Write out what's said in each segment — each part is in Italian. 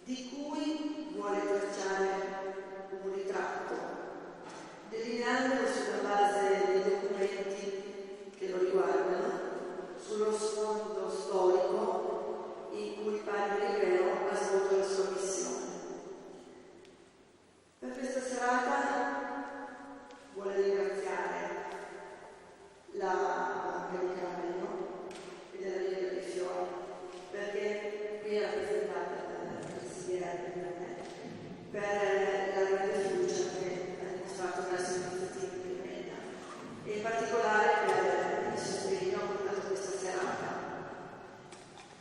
di cui vuole tracciare un ritratto, delineandolo sulla base dei documenti che lo riguardano, sullo sfondo storico in cui Padre Ligreo ha svolto la sua missione. Per questa serata vuole ringraziare la Banca di Cavaglio e della Via dei Fiori, perché qui è rappresentata dal Presidente per la grande fiducia che ha dimostrato verso l'iniziativa di Mena e in particolare per il sostegno a questa serata.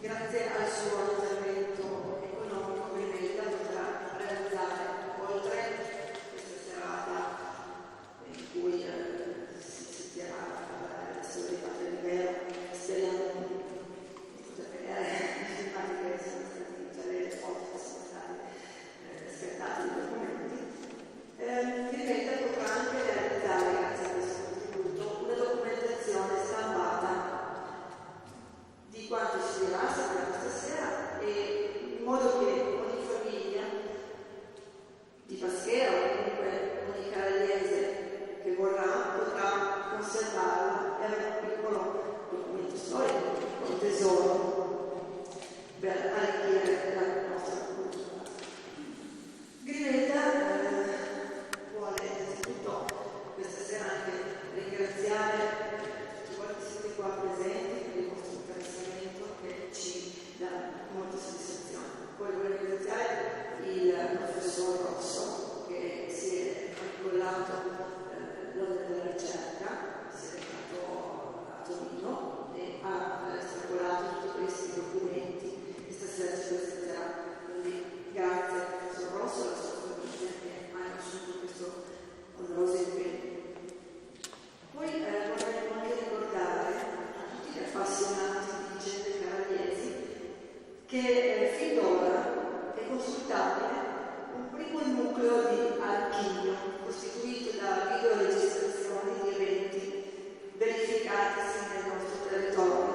Grazie al suo intervento economico, Grimeda potrà realizzare, oltre questa serata in cui si terrà la storia di Padre Ligreo, speriamo di poter vedere le filmati che sono stati, cioè le foto che sono state scattati i documenti. Grimeda potrà anche realizzare, grazie a questo contributo, una documentazione stampata di quanto si dirà stasera e in modo che ogni famiglia di Paschera o comunque ogni caragliese che vorrà potrà conservarla e avere un piccolo documento storico, un piccolo tesoro per arricchire la nostra cultura. Grimeda vuole innanzitutto questa sera anche ringraziare tutti quanti siete qua presenti per il vostro interessamento che ci dà molta soddisfazione. Poi voglio ringraziare il professor Rosso che si è articolato l'ordine della ricerca, si è recato a Torino e ha estrapolato tutti questi documenti e stasera ci presenterà. Quindi grazie al professor Rosso e alla sua famiglia che hanno assunto questo onoroso impegno. Poi vorrei anche ricordare a tutti gli appassionati di vicende caragliesi che fin d'ora è consultabile un primo nucleo di archivio costituito da videoregistrazioni di eventi verificatisi nel nostro territorio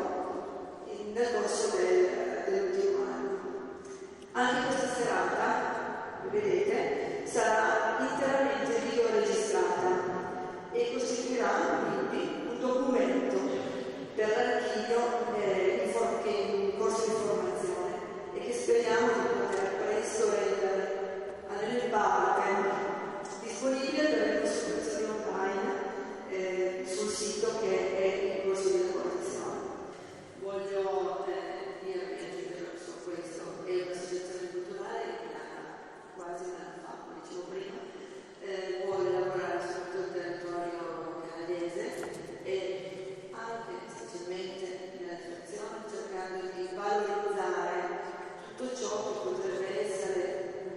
nel corso dell'ultimo anno. Anche questa serata, vedete, sarà interamente videoregistrata e costituirà quindi un documento per l'archivio che è in corso di formazione e che speriamo di poter presto rendere almeno in parte disponibile per le consultazioni online sul sito che è in corso di elaborazione. Voglio dirvi aggiungere su questo, è un'associazione culturale che è nata quasi un anno fa, come dicevo prima, vuole lavorare su tutto il territorio canadese e anche specialmente nella direzione cercando di valorizzare tutto ciò che potrebbe essere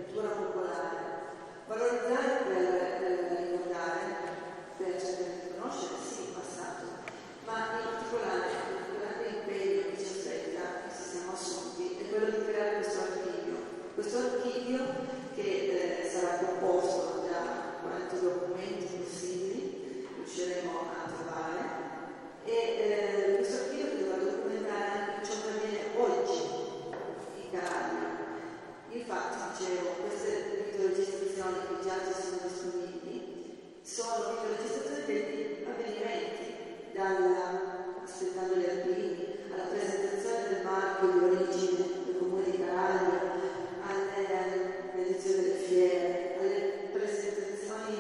cultura popolare, valorizzare per ricordare, per cercare di conoscere sì il passato, ma in particolare il grande impegno che ci aspetta, che ci siamo assunti, è quello di creare questo archivio che sarà composto da 40 documenti possibili, riusciremo a trovare, e questo archivio che dovrà documentare anche ciò che avviene oggi in Calabria. Infatti, dicevo, queste videoregistrazioni che già ci sono disponibili sono videoregistrazioni degli avvenimenti, aspettando gli alpini, alla presentazione del marchio di origine del comune di Calabria, all'edizione delle fiere, alle presentazioni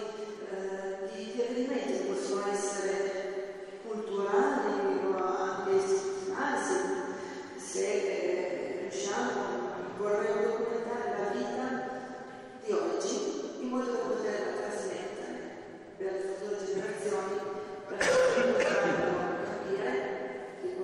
di avvenimenti che possono essere culturali o anche istituzionali, se riusciamo, vorremmo documentare la vita di oggi in modo da poterla trasmettere per le future generazioni, per che possano capire che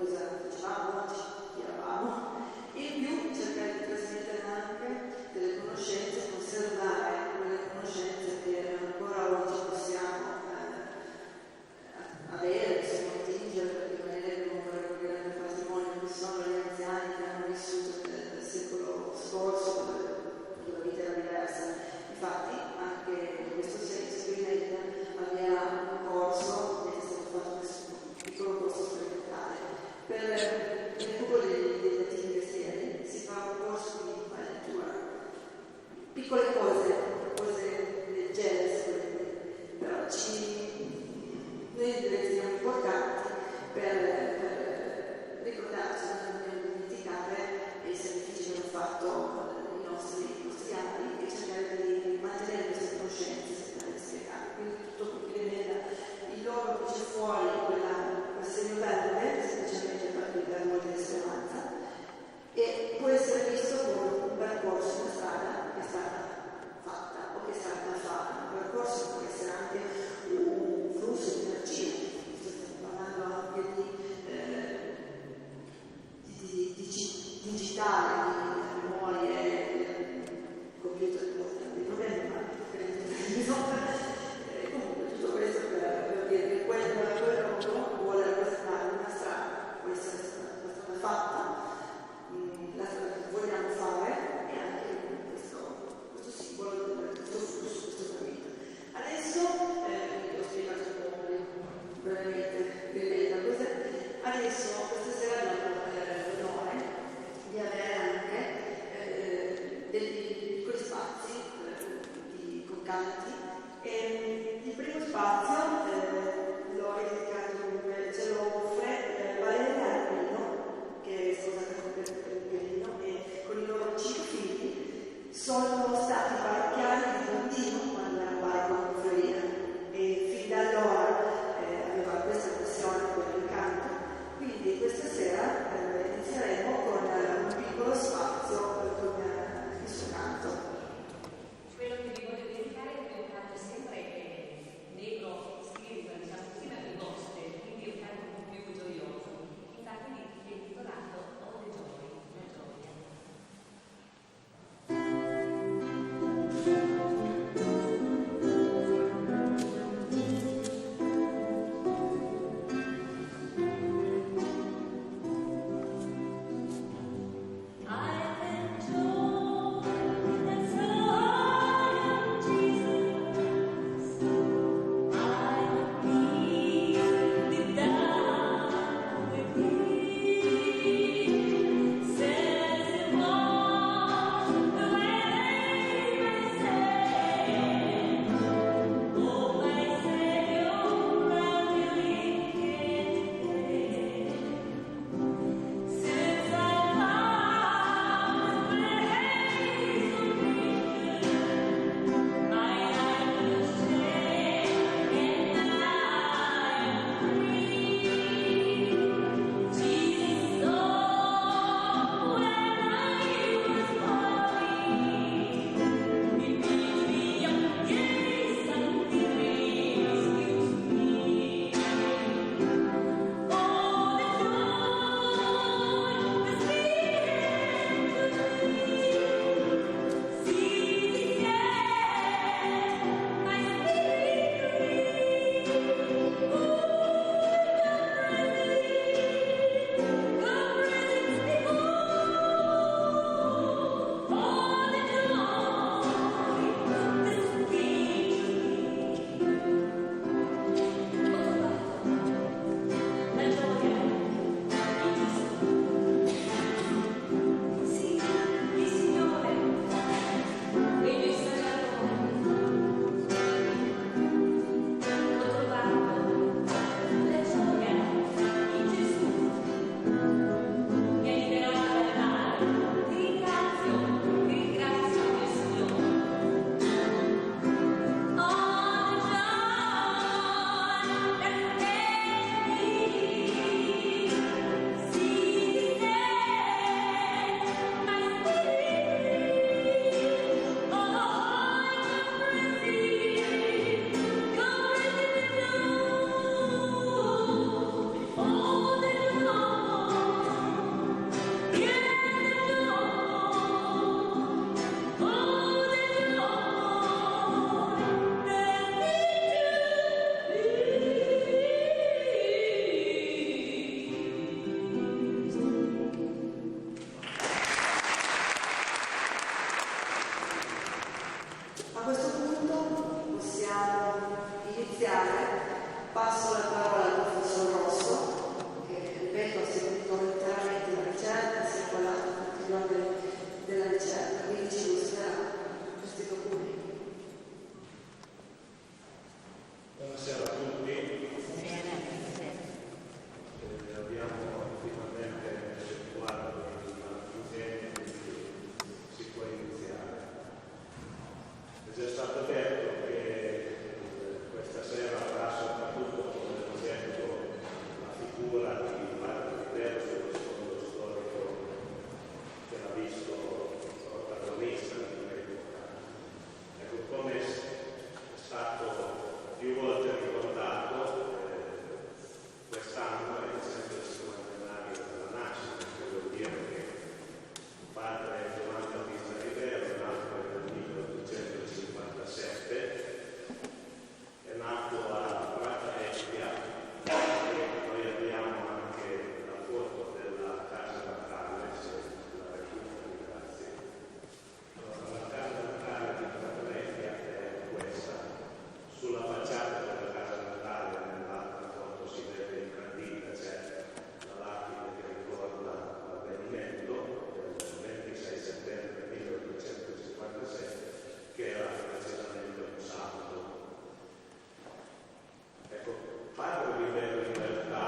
piccole cose leggere, però noi riteniamo importanti per ricordarci, non dobbiamo dimenticare i sacrifici che hanno fatto i nostri anni e cercare di mantenere queste conoscenze, cercare di spiegare. Quindi tutto quello che viene il loro che c'è fuori, quel segno verde, semplicemente per dare molta speranza, e può essere visto come un percorso, una strada che è stata fatta o che è stata da fare. Un percorso può essere anche un flusso di energia, stiamo parlando anche di digitale, di memorie, computer, di problemi, ma comunque tutto questo per dire che quello vuole rappresentare una strada, può essere stata fatta, la strada che vogliamo fare e anche questo simbolo, questo flusso, questo cammino. Adesso ho spiegato brevemente adesso questa sera abbiamo l'onore di avere anche dei piccoli spazi con canti, e il primo spazio l'ho dedicato, ce lo offre Valeria Arpino, che è sposata con Pellegrino, e con i loro 5 figli sono stati parrocchiani di Bondino quando era parroco a Florina, e fin da allora aveva questa passione per il canto. Quindi questa sera inizieremo con un piccolo spazio con il suo canto. Quello che vi voglio dedicare è il mio già stato detto che questa sera avrà soprattutto come oggetto la figura di Padre Ribero sullo sfondo storico che l'ha visto protagonista di un'epoca. Ecco, come è stato più volte ricordato, quest'anno è il 150 anniversario della nascita, che vuol dire che Padre Giovanni Battista Ribero è nato nel 1857, è nato a Pratovecchia, e noi abbiamo anche la foto della casa natale, se la recuperi, grazie. Allora, la casa natale di Pratovecchia è questa. Sulla facciata della casa natale, nell'altra foto si vede ingrandita, c'è la lapide che ricorda l'avvenimento del 26 settembre 1257, che era precisamente un sabato. Ecco, Padre Ribero in realtà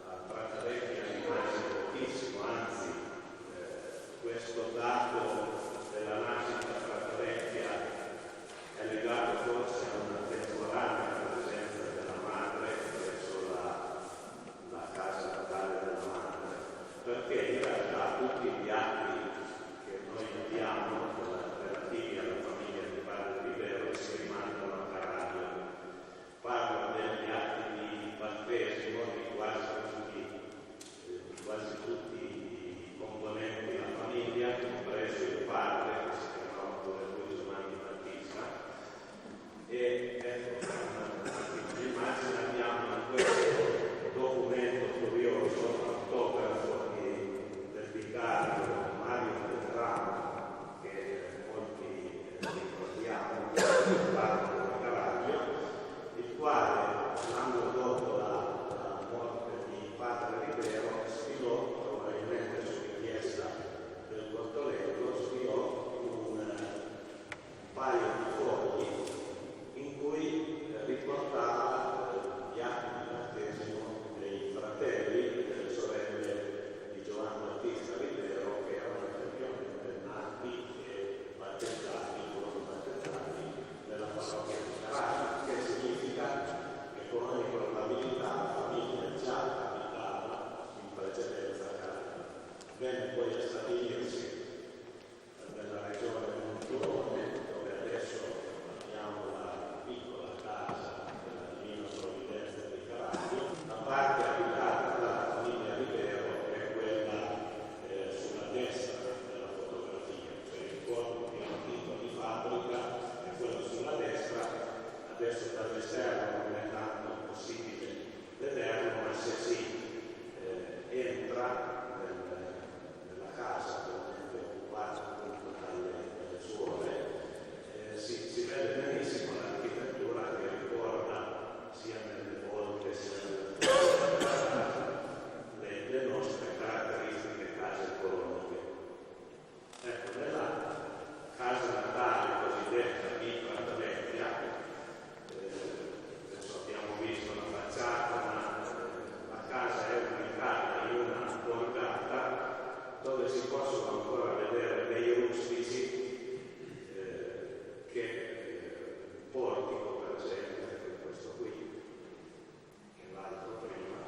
a Pratovecchia rimase pochissimo, anzi questo dato della nascita a Pratovecchia è legato forse a una temporanea presenza della madre presso la casa natale della madre, perché in realtà tutti gli atti che noi abbiamo relativi alla famiglia di Padre Ribero si rimandano a Caravaggio. Parla degli atti di battesimo di quasi tutti i componenti della famiglia, compreso il padre, che si chiamava pure lui Giovanni Battista. E ecco, l'immagine abbiamo in questo documento curioso, autografo del vicario Mario Beltramo, che molti ricordiamo, parla della Caravaggio, il quale l'anno dopo la morte di Padre Ribero stilò, probabilmente su richiesta del Cortoleto, stilò un paio di fogli in cui riportava gli atti di battesimo dei fratelli e delle sorelle di Giovanni Battista Ribero, che erano effettivamente nati e battezzati, furono battezzati nella parrocchia di Caravaggio, che significa che con ogni probabilità la famiglia già abitava in precedenza a Caravaggio. Venne poi a stabilirsi nella regione Montuone, dove adesso abbiamo la piccola casa della Divina Provvidenza di Caravaggio. La parte abitata dalla famiglia Ribero è quella sulla destra della fotografia, cioè il corpo più antico di fabbrica è quello sulla destra. Adesso dall'esterno non è tanto possibile vederlo, ma se si entra nella casa, occupata appunto dalle suore, si vede benissimo l'architettura che ricorda sia nelle volte sia le nostre caratteristiche case coloniche. Ecco, nella casa natale cosiddetta di Pratovecchia, adesso abbiamo visto la facciata, ma la casa è ubicata in una borgata dove si possono ancora vedere dei rustici che portico, per esempio, ecco questo qui, che è l'altro prima,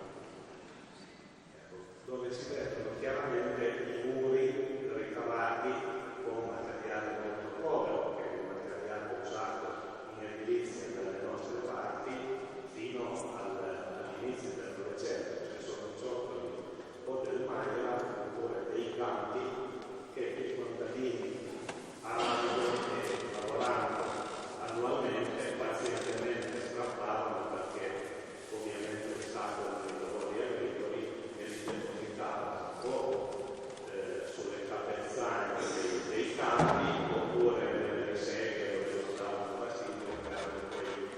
ecco, dove si vedono chiaramente i muri ricavati con materiale molto povero, che è il materiale usato in edilizia dalle nostre parti fino all'inizio del Novecento, cioè sono ciottoli o del Maira oppure dei campi che i contadini arando e lavorando annualmente pazientemente strappavano, perché ovviamente il stato dei lavori agricoli e li depositavano o sulle capezzane dei campi oppure nelle seghe dove non davano fastidio, erano quei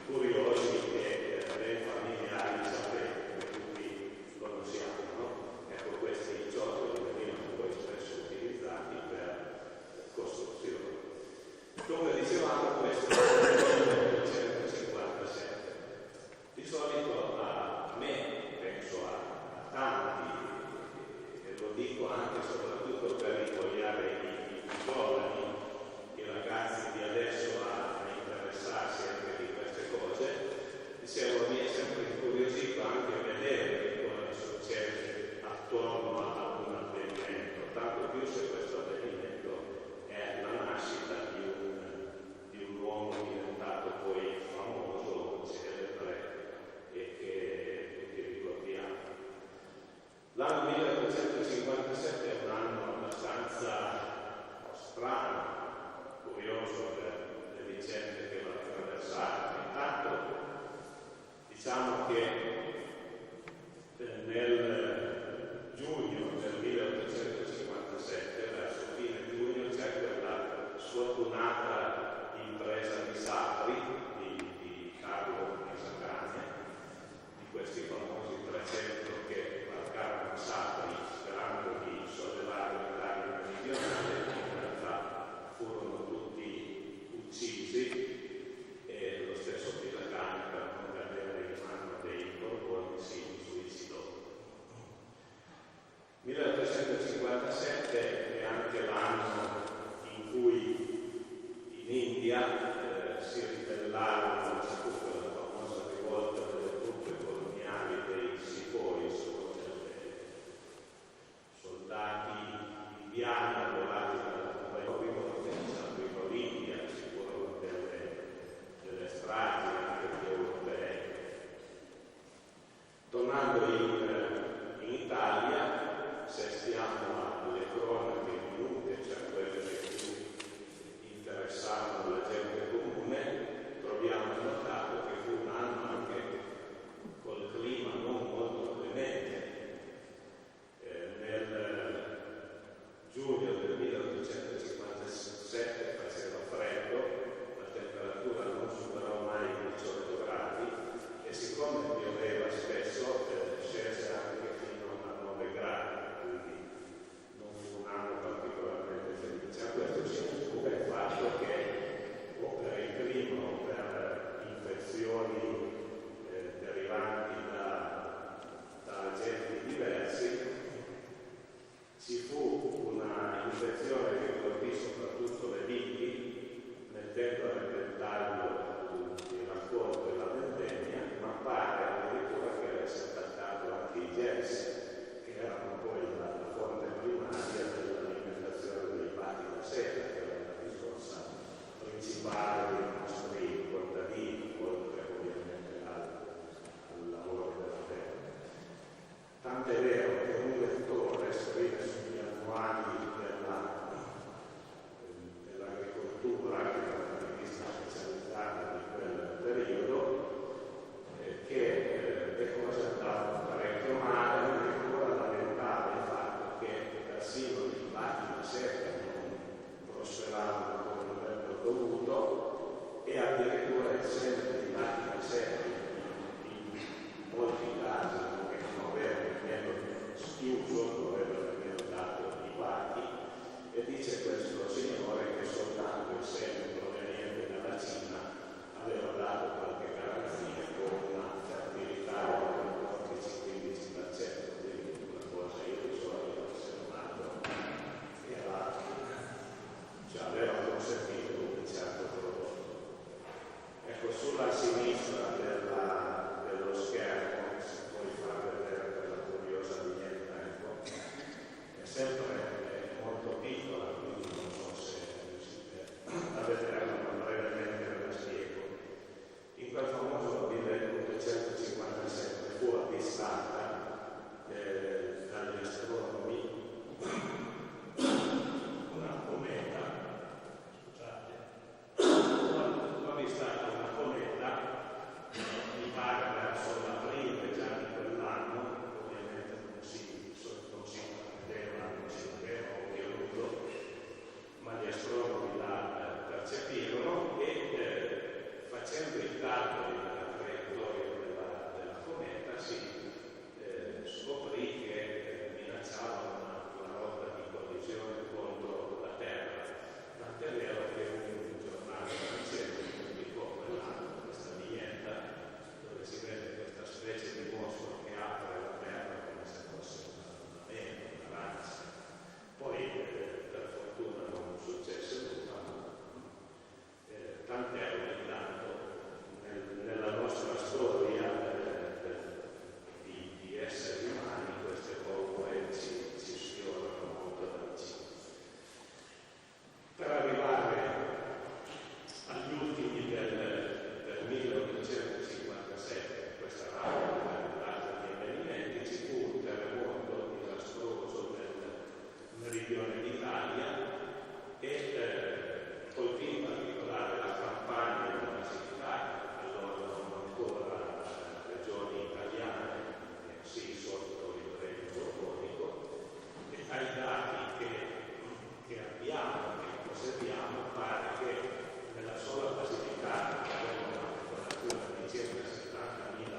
curiosi che ben familiari sapete, che tutti conosciamo, no? Ecco, questi ciottoli venivano poi spesso utilizzati per costruzione. Come dicevamo, questo è il 1957. Di solito a me, penso a tanti, e lo dico anche e soprattutto per invogliare i giovani, i ragazzi di umano, curioso per le vicende che lo attraversarono. Intanto diciamo che nel giugno del 1857, verso fine giugno, c'è quella sfortunata impresa di Sapri di Carlo Pisacane, di questi famosi 300 che varcarono Sapri sperando di sollevare l'Italia meridionale, in realtà furono tutti uccisi e lo stesso Pisacane, per non cadere in mano dei Borboni, si suicidò. 1857 è anche l'anno in cui in India si ribellarono, c'è tutta la famosa rivolta delle truppe coloniali dei Sepoys, soldati indiani arruolati dalla compagnia prima l'India, sicuro delle stragi anche più europee. Tornando in Italia, se stiamo alle cronache minute, cioè quelle che più interessavano la gente comune, troviamo notato che fu un anno anche col clima non molto clemente. Nel giugno del 1857 faceva freddo, la temperatura non superò mai i 18 gradi e siccome pioveva spesso scese anche fino a 9 gradi, quindi non fu un anno particolarmente felice. A questo si aggiunge il fatto che o per il clima o per infezioni derivanti da agenti diversi ci fu una infezione che colpì soprattutto le viti, mettendo a repentaglio il raccolto e la vendemmia, ma pare addirittura che avesse attaccato anche i gessi, che erano poi la fonte primaria dell'alimentazione dei pati da sera, che era la risorsa principale dei nostri contadini, oltre ovviamente al lavoro della terra. Tant'è vero che un lettore scrive sugli annuali dell'agricoltura, che è una rivista specializzata di quel periodo, che le cose andavano parecchio male, addirittura lamentava il fatto che persino i pati da sera non prosperavano come avrebbero dovuto e addirittura essendo i pati da sera in molti casi che non avevano nemmeno schiuso, non avevano nemmeno dato i pati, e dice questo signore che soltanto il seme proveniente dalla Cina aveva dato qualche garanzia con una fertilità del 14-15%, quindi una cosa irrisoria, osservato, era, cioè aveva consentito un certo prodotto. Ecco, sulla sinistra dello schermo, se puoi far vedere quella curiosa vignetta, ecco, è sempre molto piccola, quindi non so se riuscite a vederla, ma brevemente ve la spiego. In quel famoso 1857 fu avvistata dagli astronomi una cometa, fu avvistata una cometa sola Basilicata, che aveva una popolazione di circa 70.000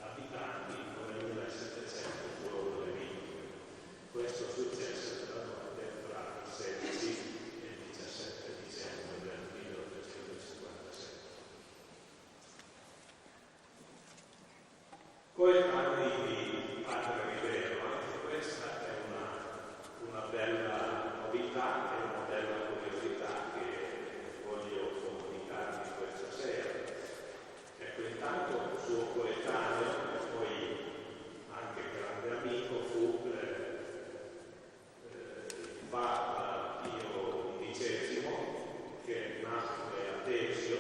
abitanti, nel 1700 furono le vittime. Questo successe tra il 16 e il 17 dicembre del 1857. Coetanei di Padre Rivero, anche questa è una bella novità e una bella curiosità che voglio comunicarvi questa sera. Ecco, intanto suo coetaneo e poi anche grande amico fu il Papa Pio XI, che nacque a Desio,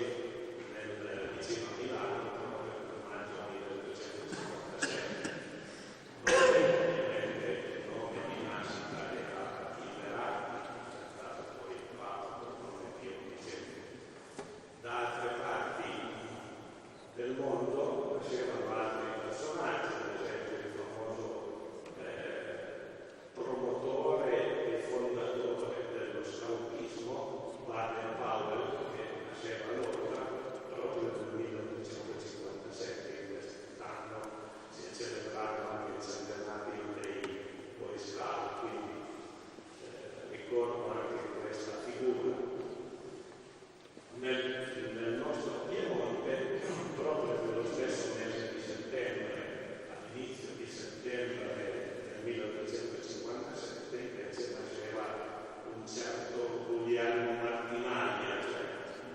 vicino a Milano, il maggio 1857. Ovviamente il nome di nascita era Iberati, è stato poi il Papa con il nome Pio XI. Da altre parti del mondo nascevano altri personaggi, ad esempio il famoso promotore e fondatore dello scautismo, Baden-Powell, che nasceva a Londra proprio nel 1857. In quest'anno si è celebrato anche il centenario dei Boy Scout, quindi ricordo anche questa figura. Nel nostro Piemonte, proprio nello stesso mese di settembre, all'inizio di settembre del 1857, invece nasceva un certo Guglielmo Martinaglia, cioè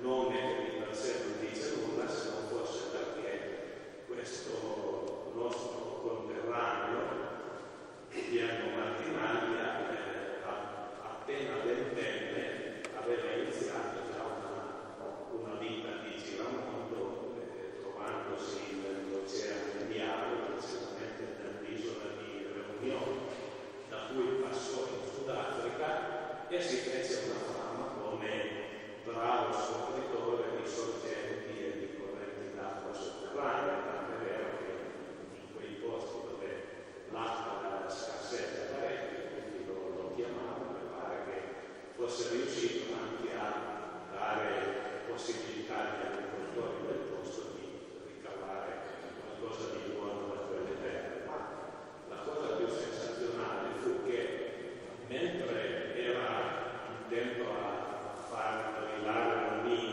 nome che di per sé non dice nulla se non fosse perché questo nostro conterraneo, Guglielmo Martinaglia, appena ventenne, aveva iniziato già una vita di giramondo, trovandosi nell'Oceano Indiano, precisamente nell'isola di Reunione, da cui passò in Sudafrica e si fece una fama come bravo scopritore di sorgenti e di correnti d'acqua sotterranea, tant'è vero che in quei posti dove l'acqua scarseggia parecchio, quindi lo chiamavano, mi pare che fosse riuscito anche a dare possibilità agli agricoltori del posto di ricavare qualcosa di buono da quelle terre. Ma la cosa più sensazionale fu che mentre era intento a far arrivare un mino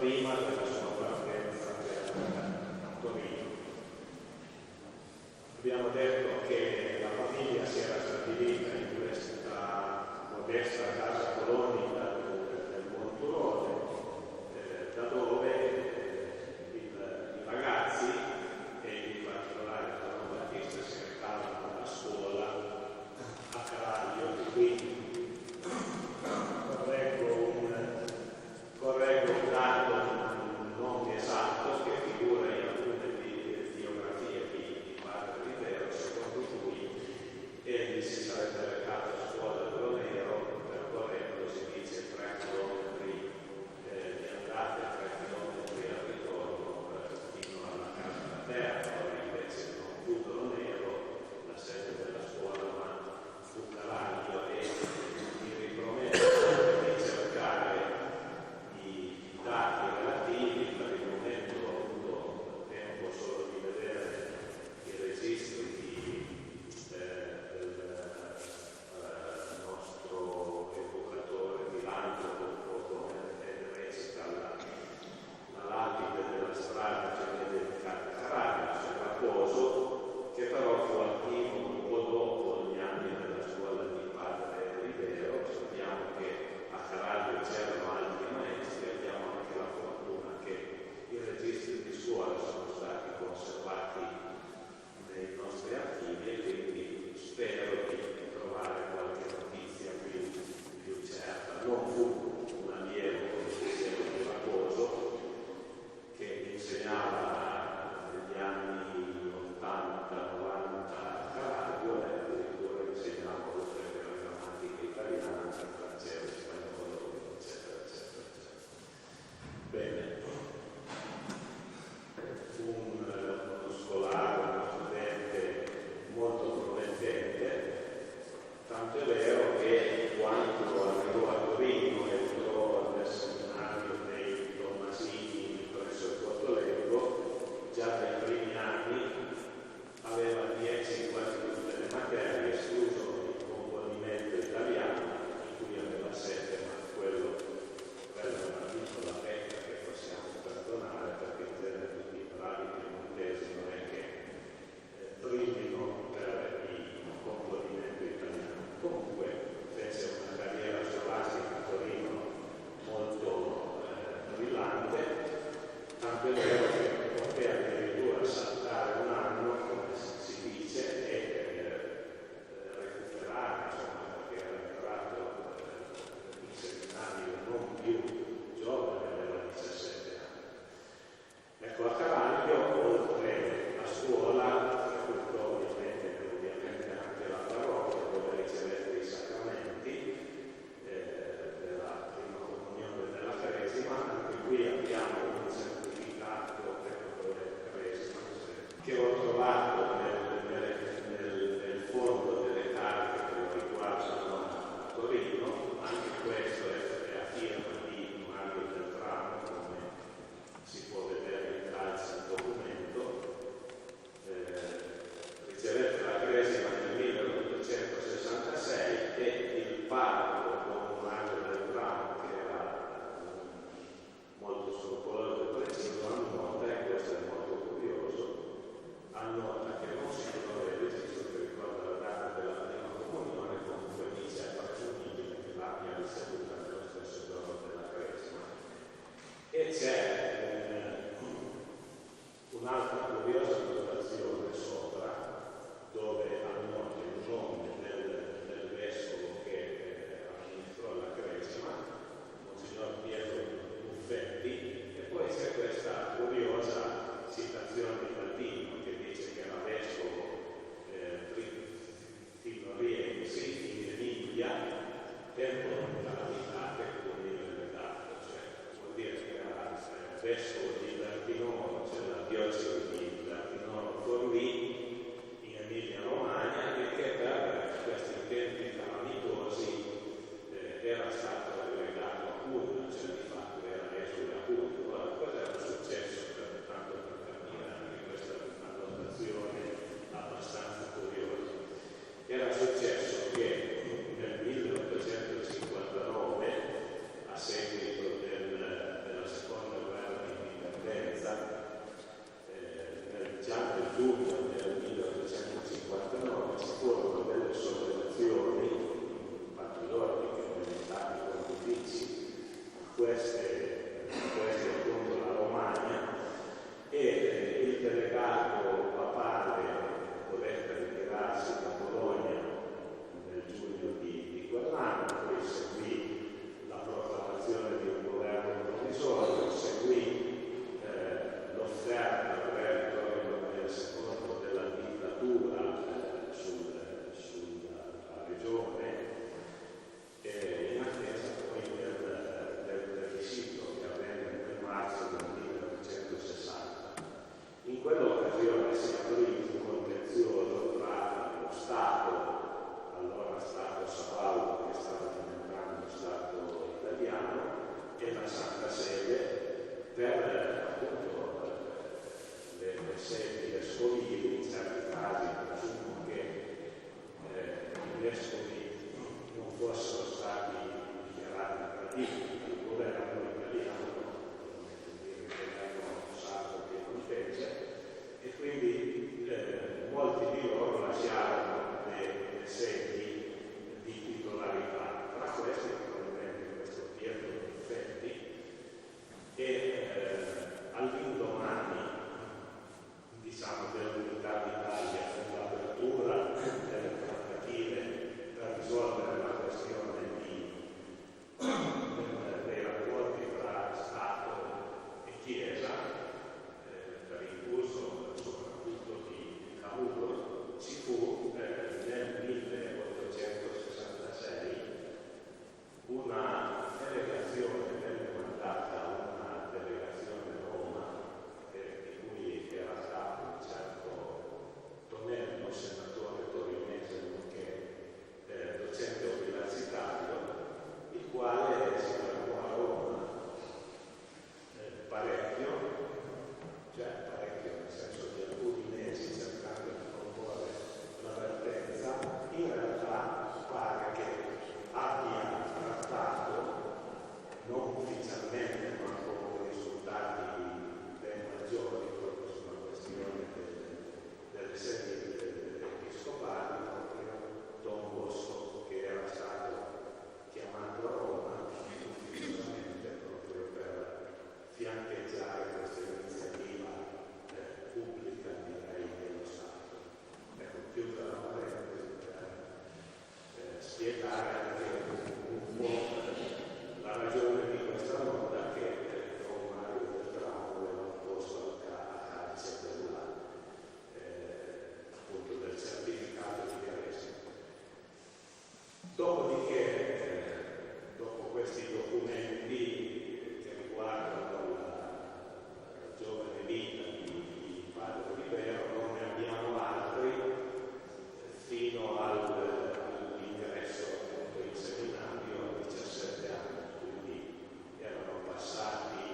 prima della sua partenza a Torino. Abbiamo detto che la famiglia si era stabilita in questa modesta casa colonica del Monturone, da dove i ragazzi, e in particolare Don Battista, si recavano alla scuola a Caraglio, e quindi correggo un dato non esatto che figura in alcune biografie di padre Rivero, secondo cui egli si sarebbe recato a scuola a Gronero percorrendo, si dice, 3 chilometri di andata e 3 chilometri al ritorno fino alla casa paterna. Invece non più Gronero, la sede della scuola, ma fu Caraglio, e mi riprometto di cercare i dati relativi. Per il momento ho avuto tempo solo di vedere i registri del nostro educatore di Lanto, come recita la lapide della strada che viene dedicata a Caraglio, c'è Raposo, che però fu attivo un po' dopo gli anni della scuola di padre Rivero. Sappiamo che a Caraglio c'erano altri maestri, abbiamo anche la fortuna che i registri di scuola sono stati conservati nei nostri archivi, e quindi spero di trovare qualche notizia più certa. Non fu un allievo, come dicevo, di Raposo, che insegnava negli anni 80-90 a Caraglio, e addirittura insegnava, oltre che la grammatica italiana, il francese, spagnolo, eccetera, eccetera, eccetera. Bene. Uno scolare, uno studente molto promettente, tanto è vero che quando arrivò a Torino e entrò nel seminario dei Tommasini presso il Cottolengo, già dai primi anni aveva 10 in quasi tutte le materie, escluso il componimento italiano, in cui aveva 7, ma quella è una piccola pecca che possiamo perdonare, perché in genere tutti i bravi piemontesi non è che brillino per il componimento italiano. Comunque fece una carriera scolastica a Torino molto brillante, tanto è vero che poté addirittura saltare un anno, come si dice, e recuperare, insomma, perché era entrato in seminario non più giovane, aveva 17 anni. Ecco, a Caraglio, oltre a scuola, frequentò ovviamente anche la parrocchia, dove ricevette i sacramenti della prima comunione della Cresima. Anche qui abbiamo un certificato della Cresima che ho trovato nel fondo delle carte che lo riguardano a Torino. Anche questo è a firma di Mario Beltramo, come si può vedere in calce il documento. Ricevette la Cresima nel 1866 e il parroco con Mario Beltramo, che era molto scrupoloso e preciso, annota, e questo è molto curioso, annota che non si trova il registro che ricorda la data della prima comunione, comunque dice è presumibile che l'abbia ricevuta nello stesso giorno della Cresima. E c'è un'altra curiosa notazione sopra, dove annota il nome del vescovo che amministrò la Cresima, Monsignor Pietro Buffetti, e poi c'è questa curiosa citazione di Latino che dice che era vescovo Finoriensi in Emilia, tempo di calamità che punire le date, cioè vuol dire che era vescovo di Bertinoro, cioè la diocesi di Bertinoro Forlì in Emilia Romagna, e che per questi tempi calamitosi era stato relegato a Cuneo, cioè di fatto era esule a Cuneo. Ora, cosa era successo, tanto per capire anche questa è una notazione abbastanza curiosa? Era successo che nel 1859, a seguito della seconda guerra queste appunto la Romagna, e il delegato papale dovette ritirarsi da Bologna nel giugno di quell'anno, poi seguì la proclamazione di un governo provvisorio, seguì l'offerta per Vittorio Emanuele II della dittatura sulla regione, in attesa poi del requisito che avvenne nel marzo del 1960. In quell'occasione si aprì un contenzioso tra lo Stato, allora Stato Sabaudo, che stava diventando Stato italiano, e la Santa Sede per appunto le sedi vescovili. In certi casi presumo che i vescovi non fossero stati dichiarati traditi dal governo italiano, quindi l'avevano usato piemontese, e quindi molti di loro lasciarono le sedi di titolarità. Tra questi probabilmente questo Pietro Infetti, e all'indomani, diciamo, dell'unità d'Italia, con l'apertura delle trattative per risolvere la questione dei rapporti tra Stato e Chiesa, per impulso soprattutto di Cavour, ci fu nel 1866 una delegazione, venne mandata una delegazione a Roma, di cui era stato un certo Tonello, senatore torinese, nonché docente universitario, il quale si fermò a Roma parecchio nel senso di alcuni mesi, cercando di proporre l'avvertenza. In realtà pare che abbia trattato, non ufficialmente ma con risultati ben maggiori, proprio sulla questione delle sedi episcopali, proprio Don Bosco, che era stato chiamato a Roma ufficialmente proprio per fiancheggiare questa iniziativa pubblica, direi, dello Stato. Ecco, chiusa la parentesi per spiegare anche un po' la ragione di questa nota che Mario Beltramo aveva posto a calce appunto del certificato di crescita. Dopodiché, dopo questi documenti che riguardano la giovane vita di Padre Olivero, non ne abbiamo altri fino all'ingresso appunto in seminario a 17 anni, quindi erano passati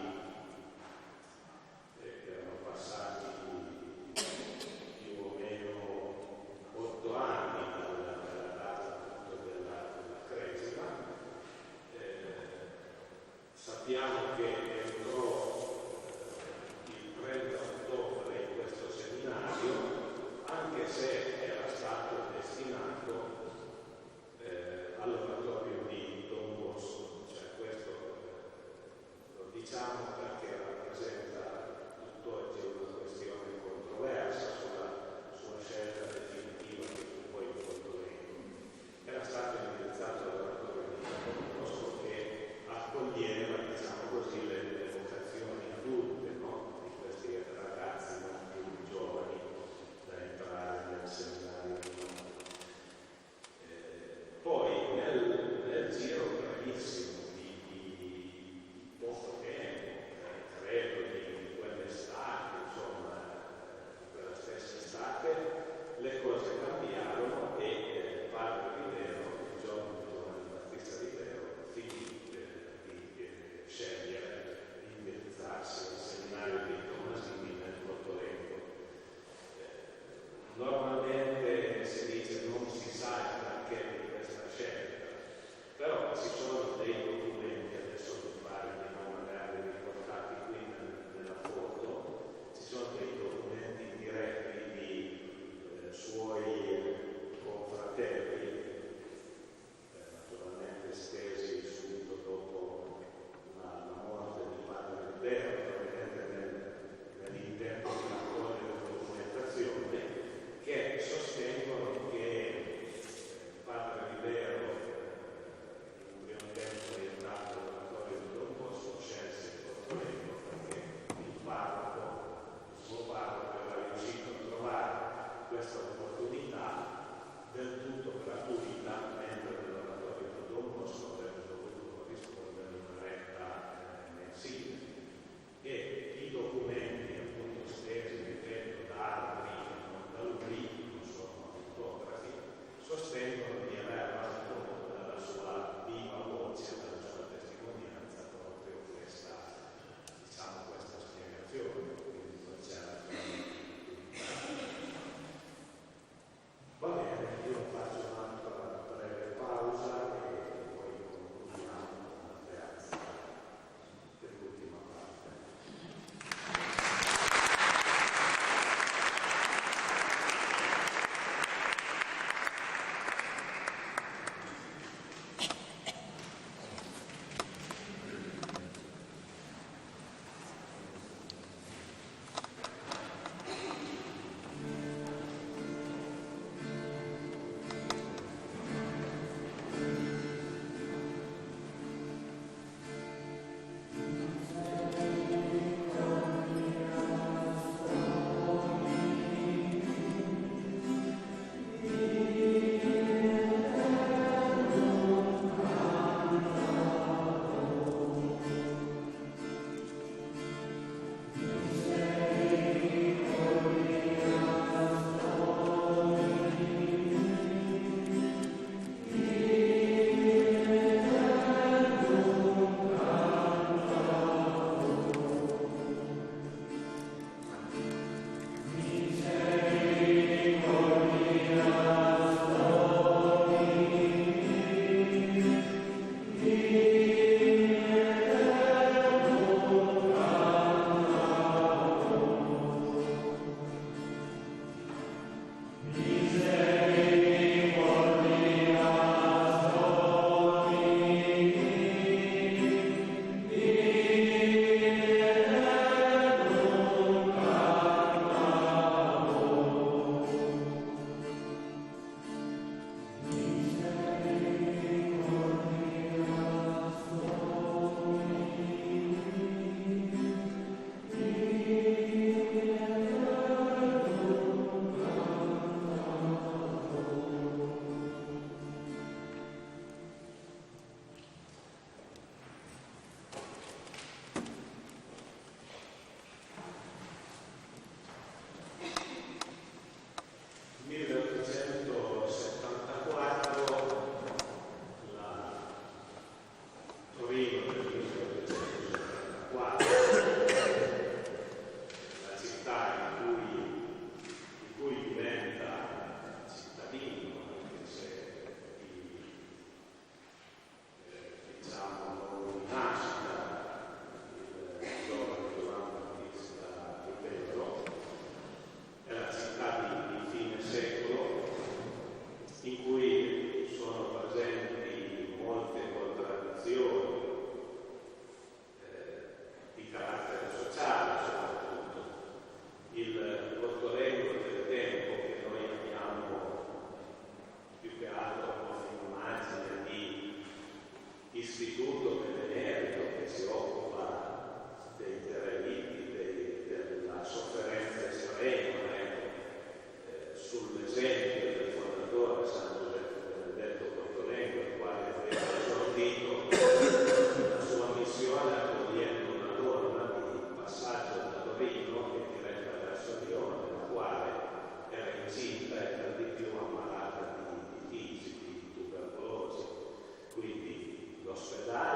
più o meno 8 anni dalla data appunto della cresima. Sappiamo che entrò il 30 ottobre in questo seminario, anche se era stato destinato all'oratorio di Don Bosco, cioè questo lo diciamo perché rappresenta tutt'oggi una questione controversa sulla sua scelta definitiva che fu poi molto lento. Era stato indirizzato all'oratorio di Don Bosco, che accoglieva, diciamo così, le istituto benemerito che si occupa dei derelitti, della sofferenza estrema, sull'esempio del fondatore San Giuseppe Benedetto Portolengo, il quale aveva esordito la sua missione accogliendo una donna di passaggio da Torino che diretta verso Lione, la quale era incinta e per di più ammalata di tifisi, di tubercolosi. Quindi l'ospedale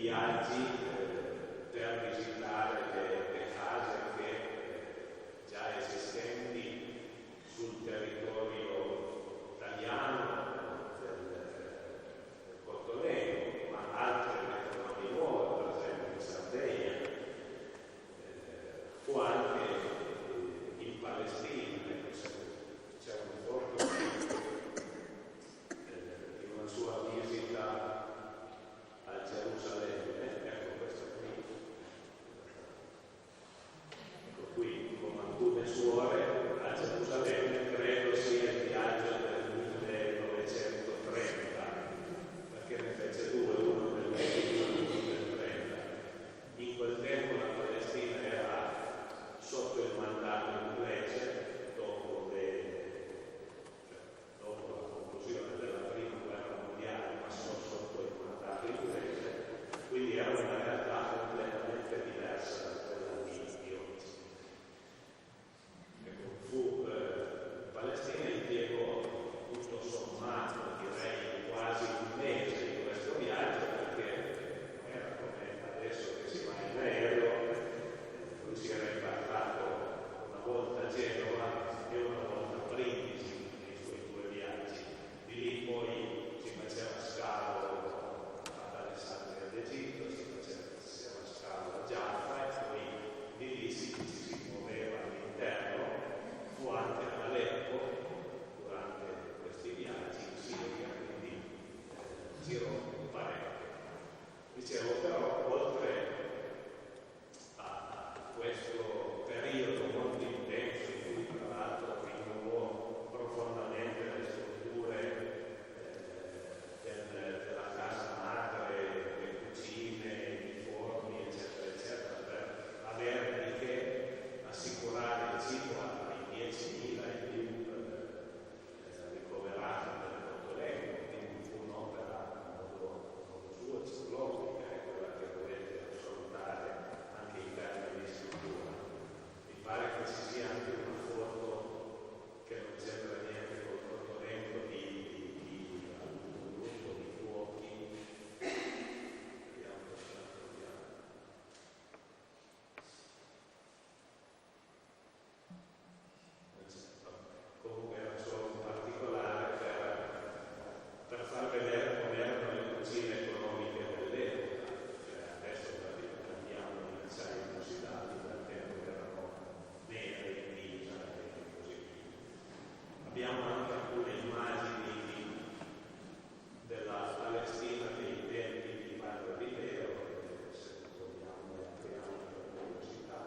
viaggi per visitare le case che già esistenti sul territorio italiano del Cottolengo, ma altre ne trovano di nuovo, per esempio in Sardegna, o anche in Palestina. C'è un foto in una sua visita a Gerusalemme, ecco questo qui, con alcune suore a Gerusalemme, credo sia il viaggio del 1930, perché ne fece due, uno del 20 e uno del 30. In quel tempo la Palestina era sotto il mandato inglese, dopo la conclusione della prima guerra mondiale, passò sotto il mandato inglese, quindi era una realtà completamente diversa da quella di oggi. In Palestina impiegò tutto sommato, direi quasi un mese in questo viaggio, perché non era come adesso che si va in aereo. Lui si era imbarcato una volta a Genova e una volta a Brindisi nei suoi due viaggi. Di lì poi si faceva scalo ad Alessandria d'Egitto, si faceva scalo a Jaffa e poi di lì si muoveva all'interno, fu anche ad Aleppo durante questi viaggi in Siria, quindi girò parecchio. Dicevo però, oltre a questo periodo molto intenso in cui tra l'altro rinnovò profondamente le strutture della casa madre, le cucine, i forni, eccetera, eccetera, per avere di che assicurare il cibo ai 10.000 e più ricoverati nel Cottolengo, quindi fu un'opera molto sua, ciclopica, è quella che dovete affrontare anche in termini di struttura. Mi pare che ci sia anche una foto che non c'entra niente col Cottolengo di un gruppo di fuochi. Vediamo se la troviamo. Comunque era solo un particolare per far vedere come erano le cucine economiche dell'epoca. Adesso abbiamo gli acciai inossidati, dal tempo erano neri, grigia e così via. Abbiamo anche alcune immagini della Palestina dei tempi di Padre Rileo, se vogliamo apriamo per curiosità.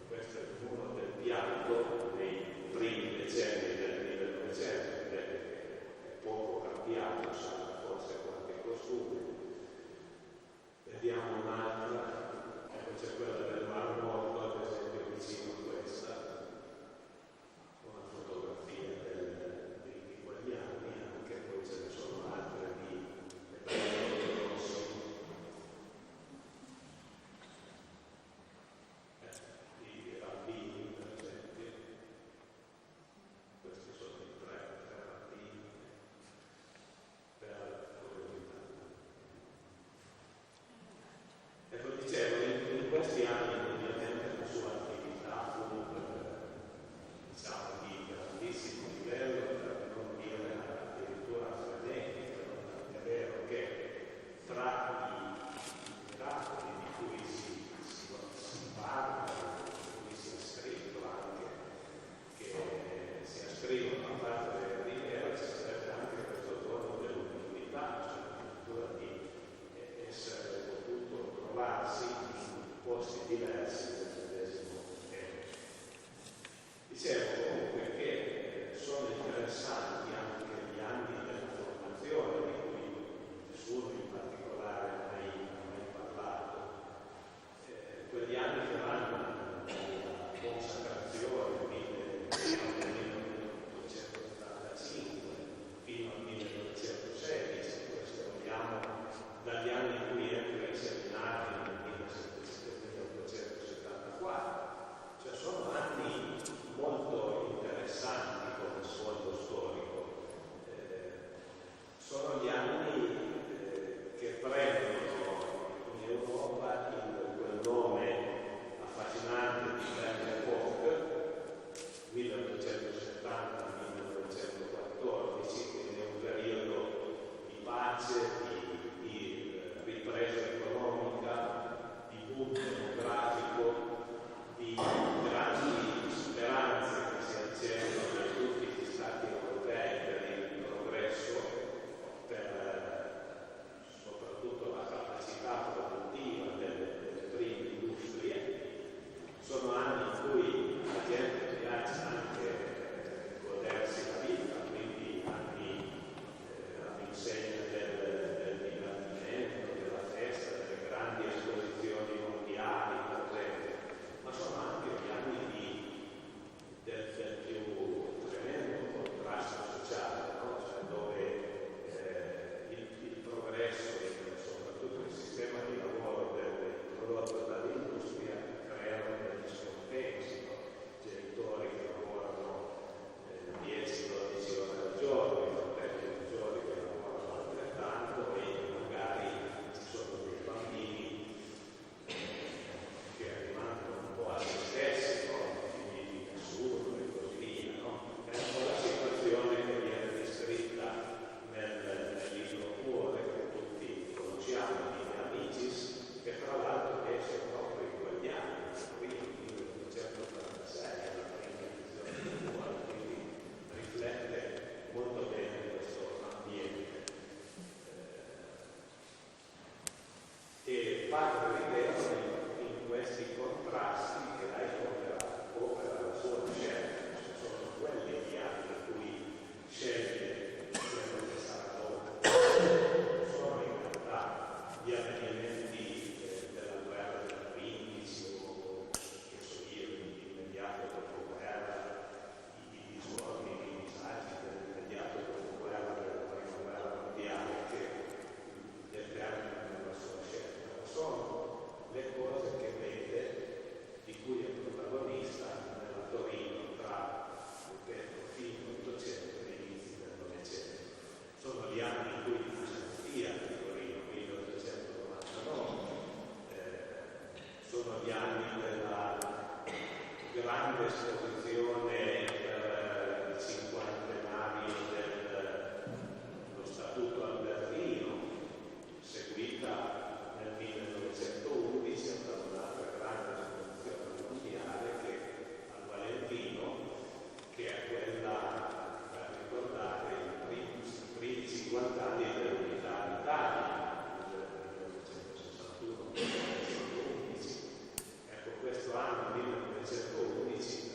Questo è il muro del pianto dei primi decenni del 1900, che è poco cambiato, sarà forse qualche costume. Vediamo un'altra, ecco c'è quella del Mar Morto, ad esempio vicino a questa, una fotografia di quegli anni, anche poi ce ne sono altre di Rossi. Di rabbini, per esempio. Questi sono i tre rabbini per curiosità. Ecco, dicevo, in questi anni ovviamente la sua attività fu diciamo di grandissimo livello, per non dire addirittura frenetica. È vero che tra i miracoli di cui si parla, di cui si è scritto anche, che si ascrivono a parte Rileo, ci sarebbe anche questo dono dell'umanità, cioè addirittura di essere potuto trovarsi in posti diversi del medesimo tempo. Dicevo comunque che sono interessanti anche gli anni della formazione, di cui nessuno in particolare ha mai parlato. Quegli anni che vanno dalla consacrazione nel 1875 fino al 1916, questo vogliamo dagli anni in cui entra in seminario nel 1875 padre rivedono in questi contrasti che lei opera la sua scelta, cioè sono quelli gli anni in cui sceglie quello che sarà dopo, sono in realtà gli avvenimenti della guerra del 15 o che so io, l'immediato dopoguerra, i suoni, i disagi dell'immediato dopoguerra della prima guerra mondiale che determinano la sua scelta, sono le cose che vede, di cui è protagonista nella Torino tra fine Ottocento e inizi del Novecento. Sono gli anni in cui fu Fiat di Torino, 1899, sono gli anni della grande esposizione per i 50 anni dello Statuto Albertino, seguita nel 1911 da un'altra grande esposizione mondiale che al Valentino, che è quella per ricordare i primi 50 anni dell'unità d'Italia, del 1961-1911. Ecco, questo anno 1911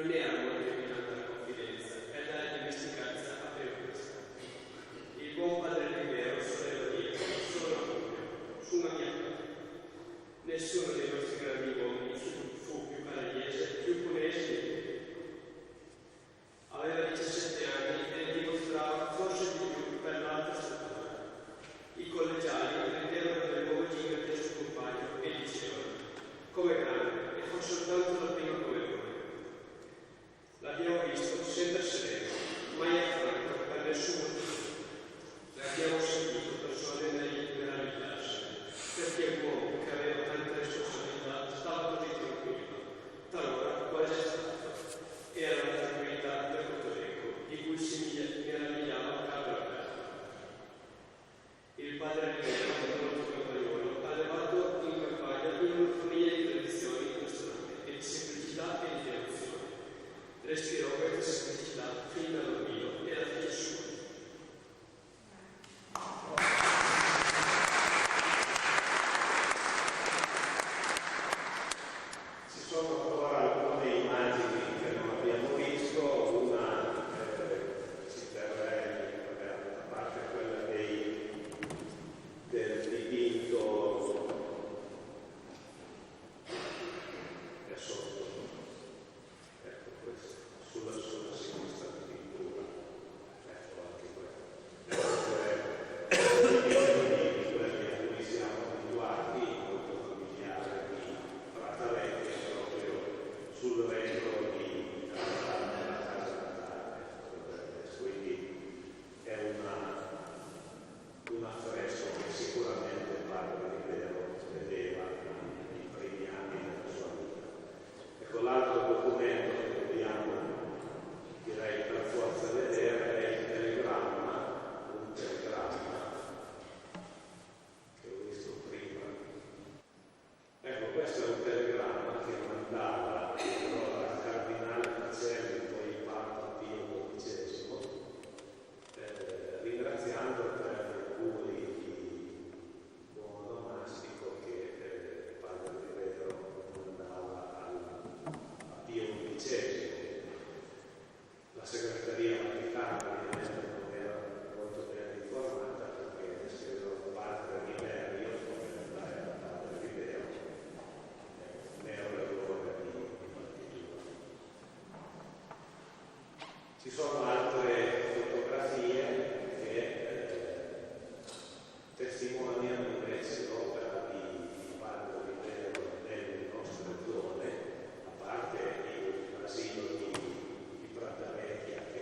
Non era molto illuminata la confidenza, e la dimesticanza aveva questa. Il buon padre Rivero soleva dire solo a Fulvio, su una mia parte. Nessuno dei nostri grandi uomini fu più canagliese, più punese di lui. Aveva 17 anni e dimostrava forse di più per l'altra statura. I collegiali prendevano del nuovo gigante al suo compagno e dicevano: come grande, e fa soltanto la prima come voi. L'abbiamo visto sempre sereno, mai affranto per nessun motivo. L'abbiamo sentito persone meravigliarsi, perché l'uomo che aveva tante responsabilità stava così tranquillo, talora quasi stato. Era la tranquillità del Cotolengo, di cui si meravigliava Carlo Alberto. Il padre Rivero, il nostro compagnolo, ha levato in campagna in una famiglia di tradizioni costanti e di semplicità e di devozione. Respirò questa semplicità fin da bambino e la fece sua. Ci sono ancora alcune immagini che non abbiamo visto, una ci terrei, a parte quella del dipinto è sotto, ecco questo, sulla sinistra addirittura, ecco anche questo. Quelli a cui siamo abituati, molto familiare di Pratalette, proprio sul retro di nella casa natale, quindi è un affresco che sicuramente il padre Rivero vedeva nei primi anni della sua vita. Ecco, l'altro documento che dobbiamo, direi per forza vedere, è il telegramma, un telegramma che ho visto prima. Ecco, questo è un telegramma che mandava allora il cardinale Pacelli, poi il Papa Pio XII, ringraziando per gli auguri di buon onomastico che padre Rivero mandava a Pio XII. La segreteria vaticana ovviamente non era molto ben informata perché scrivevano padre Riverio, come era padre Rivero, mero errore di partitura. Ci sono altre fotografie che testimoniano invece l'opera di padre Rivero nelle nostre zone, a parte il asilo di Pratovecchia che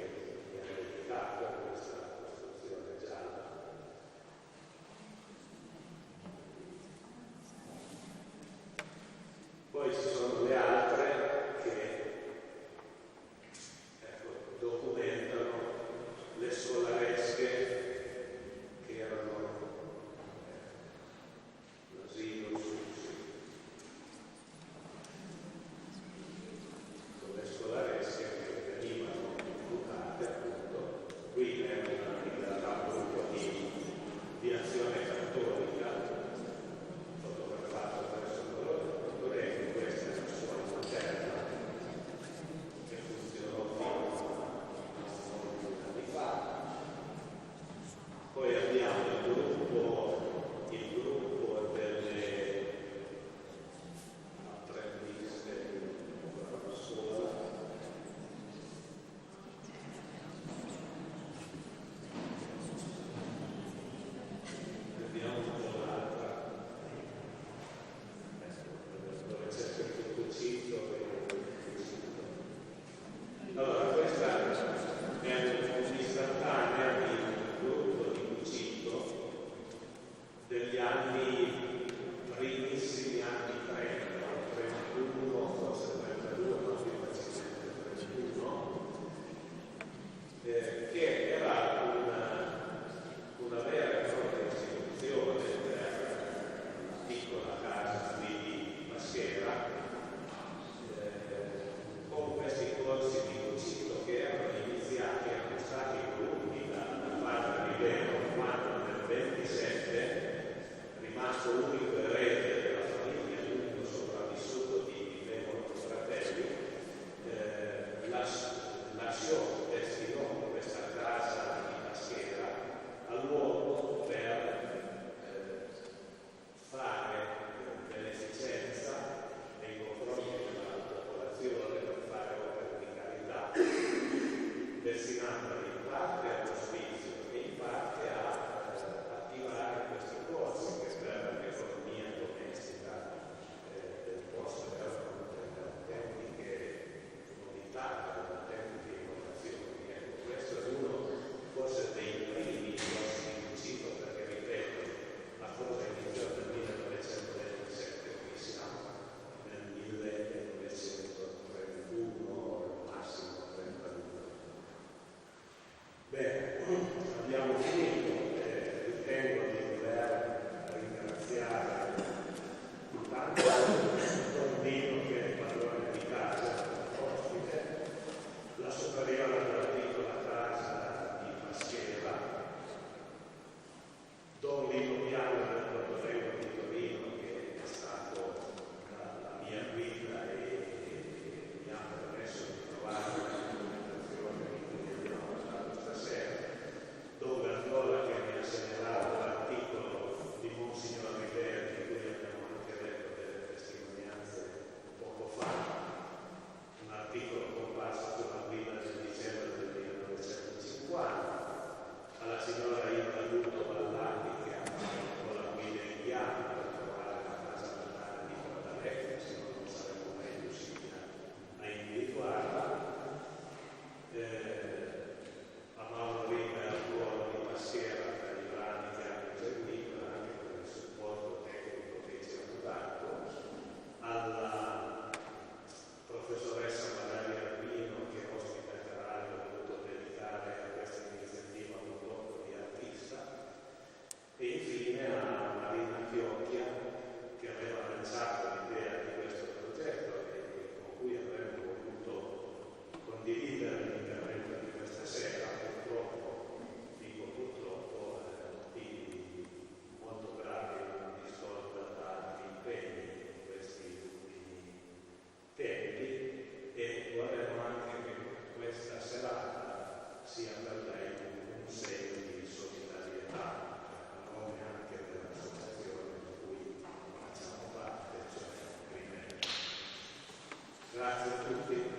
a tutti.